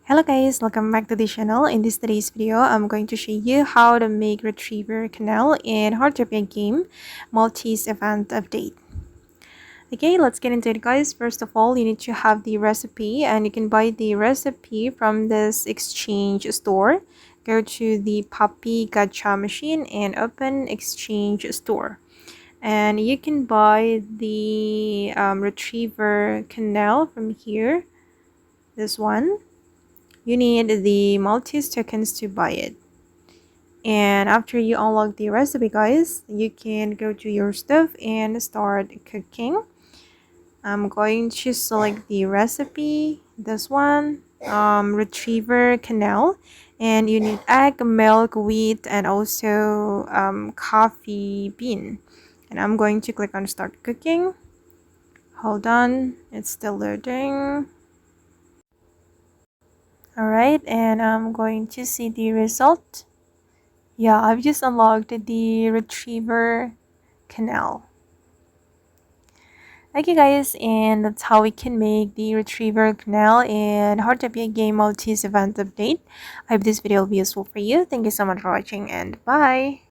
Hello guys, welcome back to the channel. In today's video, I'm going to show you how to make Retriever Canele in Heartopia game Maltese event update. Okay, let's get into it guys. First of all, you need to have the recipe and you can buy the recipe from this exchange store. Go to the Puppy Gacha machine and open exchange store. And you can buy the Retriever Canele from here, this one. You need the Maltese tokens to buy it. And after you unlock the recipe guys, you can go to your stove and start cooking. I'm going to select the recipe, this one, Retriever Canele, and you need egg, milk, wheat, and also coffee bean. And I'm going to click on start cooking. Hold on, it's still loading. Alright, and I'm going to see the result. Yeah, I've just unlocked the Retriever Canele. Okay guys, and that's how we can make the Retriever Canele in Heartopia game Maltese event update. I hope this video will be useful for you. Thank you so much for watching and bye!